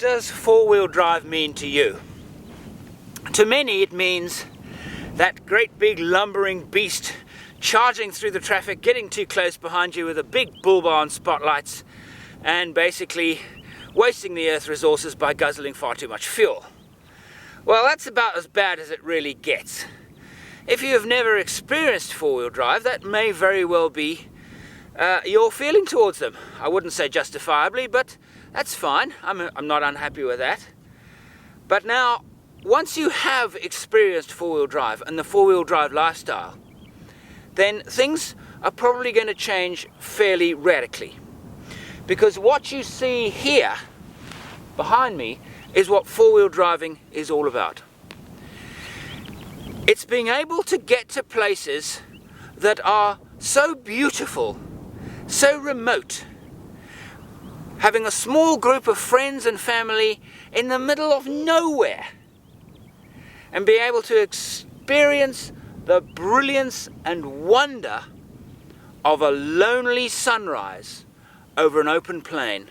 does four-wheel drive mean to you? To many it means that great big lumbering beast charging through the traffic, getting too close behind you with a big bull bar and spotlights, and basically wasting the earth's resources by guzzling far too much fuel. Well, that's about as bad as it really gets. If you have never experienced four-wheel drive, that may very well be your feeling towards them. I wouldn't say justifiably, but that's fine. I'm not unhappy with that. But now, once you have experienced four-wheel drive and the four-wheel drive lifestyle, then things are probably going to change fairly radically. Because what you see here behind me is what four-wheel driving is all about. It's being able to get to places that are so beautiful, so remote, having a small group of friends and family in the middle of nowhere, and be able to experience the brilliance and wonder of a lonely sunrise over an open plain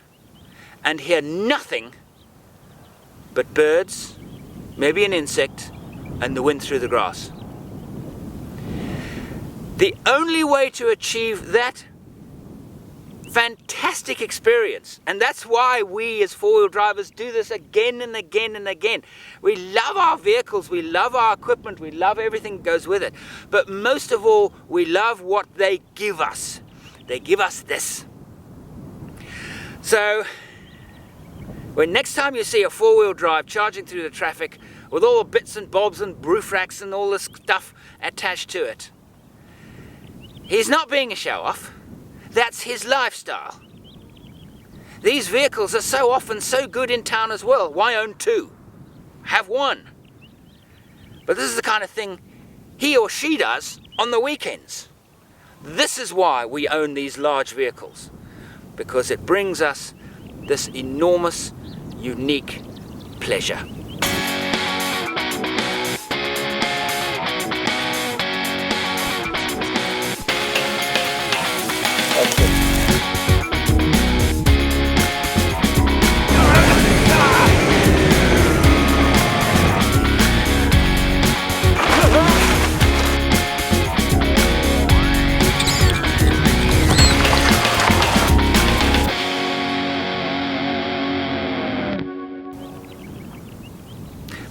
and hear nothing but birds, maybe an insect, and the wind through the grass. The only way to achieve that fantastic experience, and that's why we as four-wheel drivers do this again and again and again. We love our vehicles, we love our equipment, we love everything that goes with it, but most of all we love what they give us. They give us this. So when next time you see a four-wheel drive charging through the traffic with all the bits and bobs and roof racks and all this stuff attached to it, he's not being a show-off. That's his lifestyle. These vehicles are so often so good in town as well. Why own two? Have one. But this is the kind of thing he or she does on the weekends. This is why we own these large vehicles, because it brings us this enormous, unique pleasure.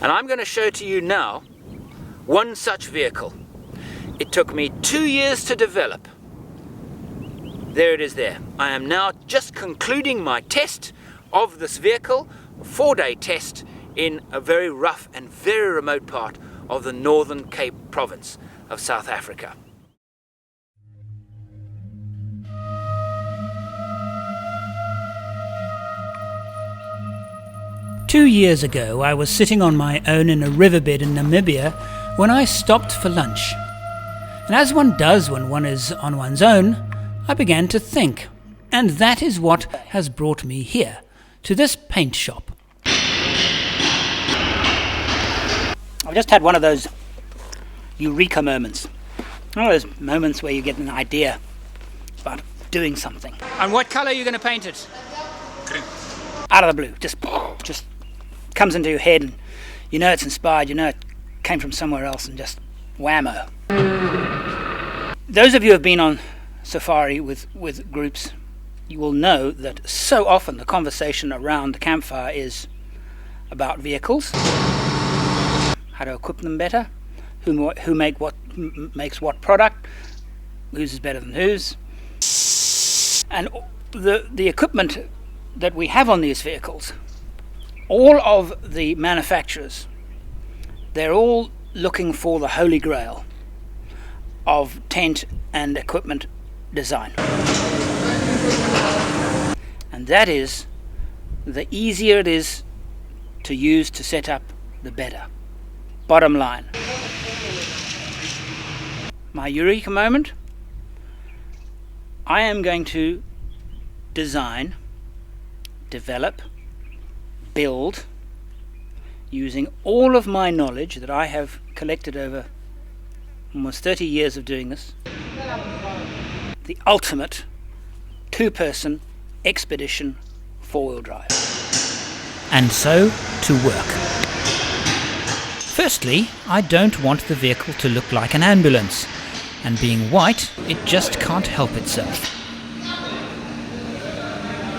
And I'm going to show to you now one such vehicle. It took me 2 years to develop. There it is there. I am now just concluding my test of this vehicle, a 4-day test in a very rough and very remote part of the Northern Cape province of South Africa. Two years ago, I was sitting on my own in a riverbed in Namibia when I stopped for lunch. And as one does when one is on one's own, I began to think. And that is what has brought me here, to this paint shop. I've just had one of those eureka moments. One of those moments where you get an idea about doing something. And what colour are you going to paint it? Green. Out of the blue, just comes into your head, and you know it's inspired, you know it came from somewhere else, and just whammo. Those of you who have been on safari with groups, you will know that so often the conversation around the campfire is about vehicles, how to equip them better, who makes what product, whose is better than whose, and the equipment that we have on these vehicles. All of the manufacturers, they're all looking for the holy grail of tent and equipment design. And that is, the easier it is to use to set up, the better. Bottom line. My eureka moment, I am going to design, develop, build, using all of my knowledge that I have collected over almost 30 years of doing this, the ultimate two-person expedition four-wheel drive. and so to work. Firstly, I don't want the vehicle to look like an ambulance, and being white, it just can't help itself.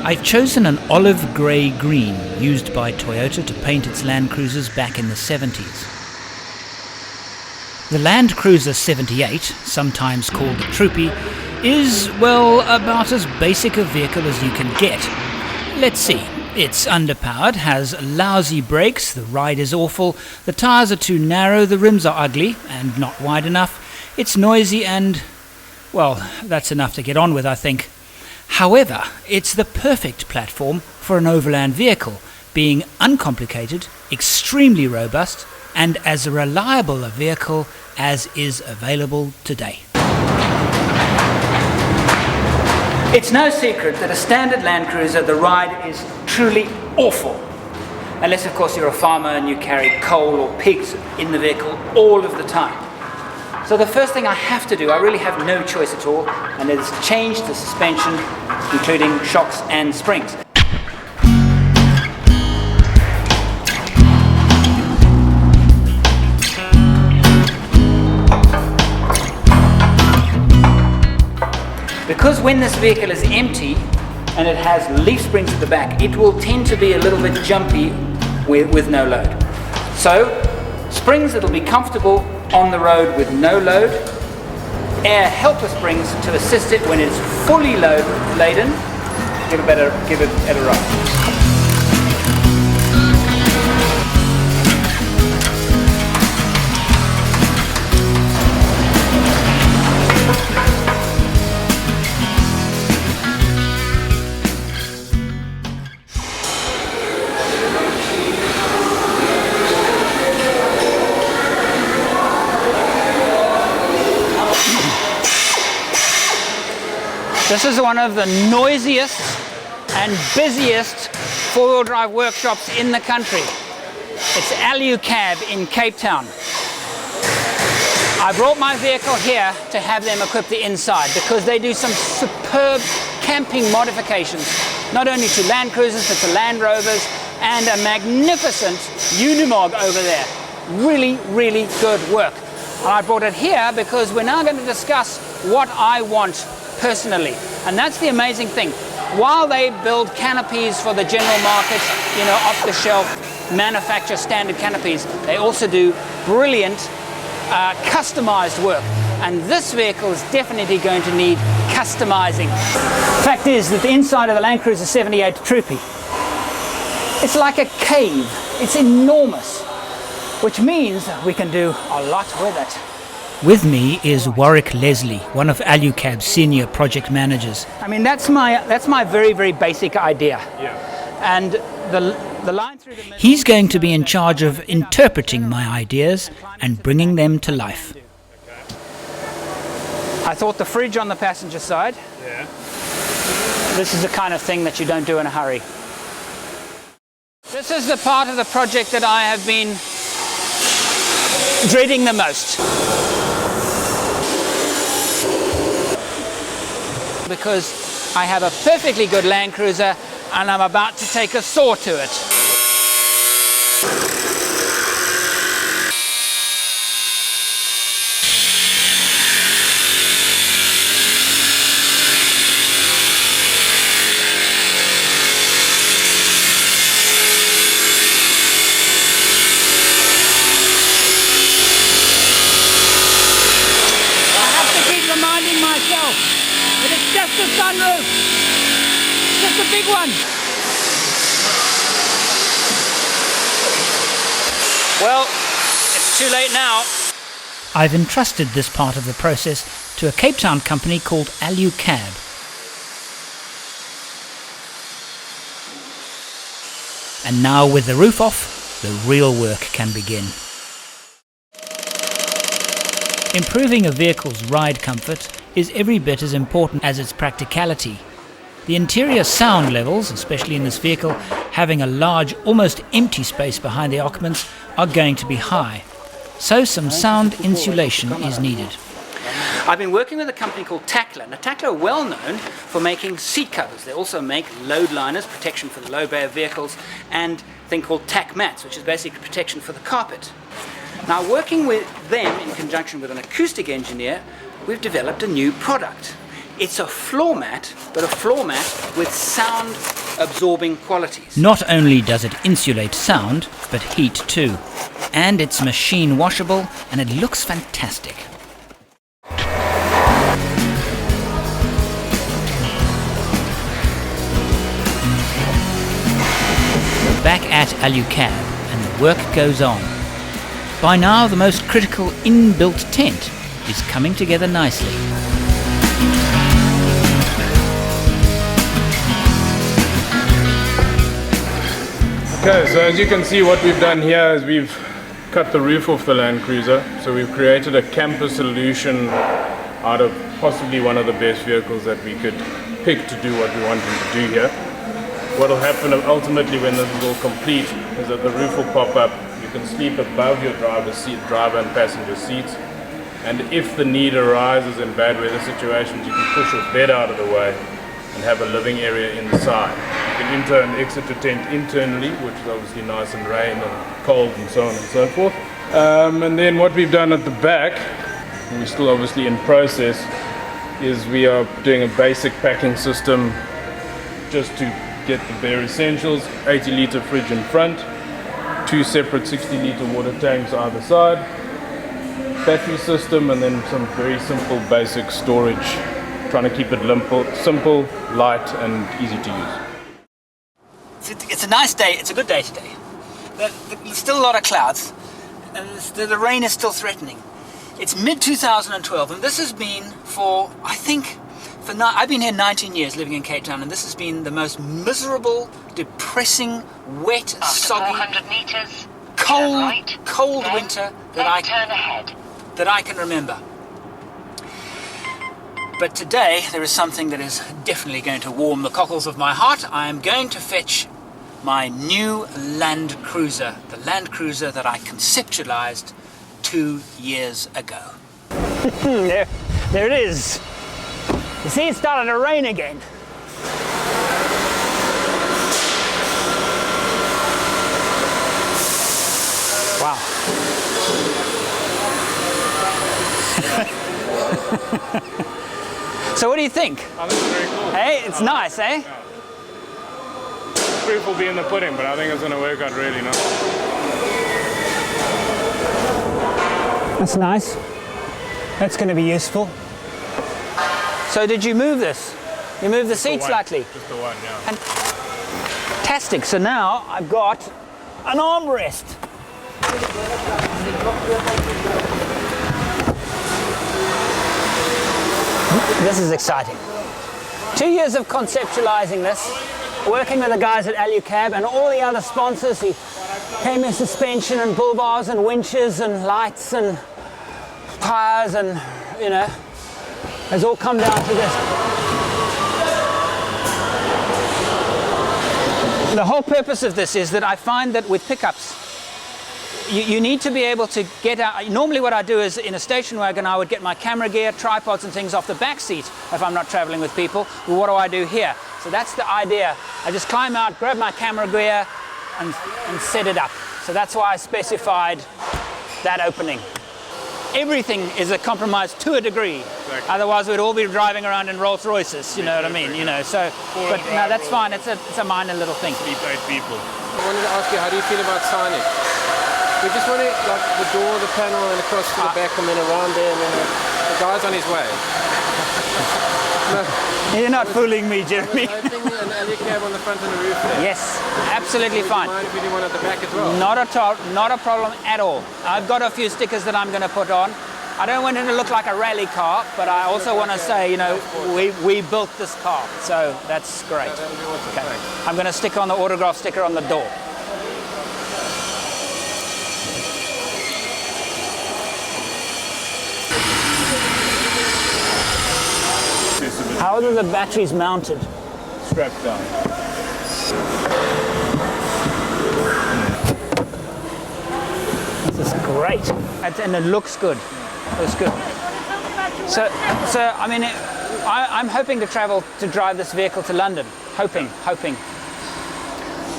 I've chosen an olive grey green used by Toyota to paint its Landcruisers back in the 70s. The Landcruiser 78, sometimes called the Troopy, is, well, about as basic a vehicle as you can get. Let's see. It's underpowered, has lousy brakes, the ride is awful, the tyres are too narrow, the rims are ugly and not wide enough, it's noisy and, well, that's enough to get on with, I think. However, it's the perfect platform for an overland vehicle, being uncomplicated, extremely robust, and as reliable a vehicle as is available today. It's no secret that a standard Landcruiser, the ride is truly awful. Unless, of course, you're a farmer and you carry coal or pigs in the vehicle all of the time. So the first thing I have to do, I really have no choice at all, and is change the suspension, including shocks and springs. Because when this vehicle is empty and it has leaf springs at the back, it will tend to be a little bit jumpy with no load. So, springs that'll be comfortable on the road with no load, air helper springs to assist it when it's fully laden. Give it a ride. This is one of the noisiest and busiest four-wheel drive workshops in the country. It's Alucab in Cape Town. I brought my vehicle here to have them equip the inside because they do some superb camping modifications, not only to Landcruisers but to Land Rovers, and a magnificent Unimog over there. Really, really good work. And I brought it here because we're now going to discuss what I want personally, and that's the amazing thing. While they build canopies for the general market, off-the-shelf manufacture standard canopies, they also do brilliant customized work, and this vehicle is definitely going to need customizing. Fact is that the inside of the Landcruiser 78 Troopy, it's like a cave. It's enormous, which means we can do a lot with it. With me is Warwick Leslie, one of Alucab's senior project managers. I mean, that's my very, very basic idea. Yeah. And the line through the middle. He's going to be in charge of interpreting my ideas and bringing them to life. I thought the fridge on the passenger side. Yeah. This is the kind of thing that you don't do in a hurry. This is the part of the project that I have been dreading the most. Because I have a perfectly good Landcruiser and I'm about to take a saw to it. I have to keep reminding myself. But it's just a sunroof, just a big one. Well, it's too late now. I've entrusted this part of the process to a Cape Town company called Alucab. And now with the roof off, the real work can begin. Improving a vehicle's ride comfort is every bit as important as its practicality. The interior sound levels, especially in this vehicle, having a large, almost empty space behind the occupants, are going to be high. So some sound insulation is needed. I've been working with a company called Tackler. Now, Tackler are well known for making seat covers. They also make load liners, protection for the low bay of vehicles, and a thing called tack mats, which is basically protection for the carpet. Now, working with them in conjunction with an acoustic engineer, we've developed a new product. It's a floor mat, but a floor mat with sound absorbing qualities. Not only does it insulate sound, but heat too. And it's machine washable, and it looks fantastic. We're back at Alucab, and the work goes on. By now, the most critical inbuilt tent is coming together nicely. Okay, so as you can see, what we've done here is we've cut the roof off the Landcruiser. So we've created a camper solution out of possibly one of the best vehicles that we could pick to do what we want them to do here. What will happen ultimately when this is all complete is that the roof will pop up. You can sleep above your driver and passenger seats. And if the need arises in bad weather situations, you can push your bed out of the way and have a living area inside. You can enter and exit your tent internally, which is obviously nice in rain and cold and so on and so forth. And then what we've done at the back, and we're still obviously in process, is we are doing a basic packing system just to get the bare essentials. 80-litre fridge in front, 2 separate 60-litre water tanks either side, battery system, and then some very simple basic storage, trying to keep it simple, light and easy to use. It's a nice day, it's a good day today. There's still a lot of clouds, and the rain is still threatening. It's mid-2012, and this has been for, I think, I've been here 19 years living in Cape Town, and this has been the most miserable, depressing, wet, soggy, 400 meters, cold winter that I can remember. But today there is something that is definitely going to warm the cockles of my heart. I am going to fetch my new Landcruiser, the Landcruiser that I conceptualized 2 years ago. there it is. You see, it started to rain again. Wow. So what do you think? I think it's very cool. Hey, it's nice, eh? Yeah. Proof will be in the pudding, but I think it's going to work out really nice. That's nice. That's going to be useful. So did you move this? You moved the seat slightly? Just the one, yeah. Fantastic. So now I've got an armrest. This is exciting. 2 years of conceptualizing this, working with the guys at Alucab and all the other sponsors who came in suspension and bull bars and winches and lights and tires, and you know, has all come down to this. The whole purpose of this is that I find that with pickups, you need to be able to get out. Normally what I do is in a station wagon I would get my camera gear, tripods and things off the back seat if I'm not traveling with people. Well, what do I do here? So that's the idea. I just climb out, grab my camera gear and set it up. So that's why I specified that opening. Everything is a compromise to a degree. Exactly. Otherwise we'd all be driving around in Rolls Royces, you know what I mean? You know, so, but no, that's fine. It's a minor little thing. Sleep 8 people. I wanted to ask you, how do you feel about signage? We just want it like the door, the panel, and across to the back, and then around there, and then the guy's on his way. No. You're not fooling me, Jeremy. I think an Alucab on the front and the roof there. Yes, absolutely Would fine. you mind if you do one at the back as well? Not a problem at all. I've got a few stickers that I'm going to put on. I don't want it to look like a rally car, but I also want to say, you know, we built this car, so that's great. That would be awesome. Okay. Thanks. I'm going to stick on the autograph sticker on the door. How are the batteries mounted? Strapped down. This is great. And it looks good. Looks good. So I mean, I'm hoping to drive this vehicle to London. Hoping.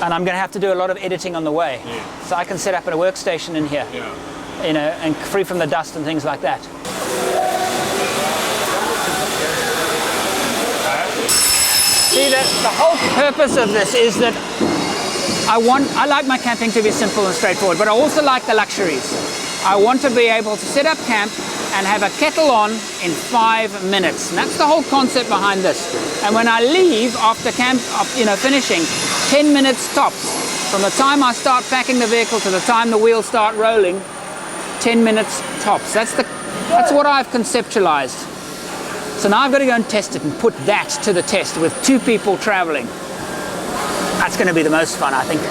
And I'm going to have to do a lot of editing on the way. Yeah. So I can set up at a workstation in here. Yeah. You know, and free from the dust and things like that. See, the whole purpose of this is that I like my camping to be simple and straightforward, but I also like the luxuries. I want to be able to set up camp and have a kettle on in 5 minutes. And that's the whole concept behind this. And when I leave after camp, finishing, 10 minutes tops. From the time I start packing the vehicle to the time the wheels start rolling, 10 minutes tops. That's what I've conceptualized. So now I've got to go and test it and put that to the test with 2 people traveling. That's going to be the most fun, I think.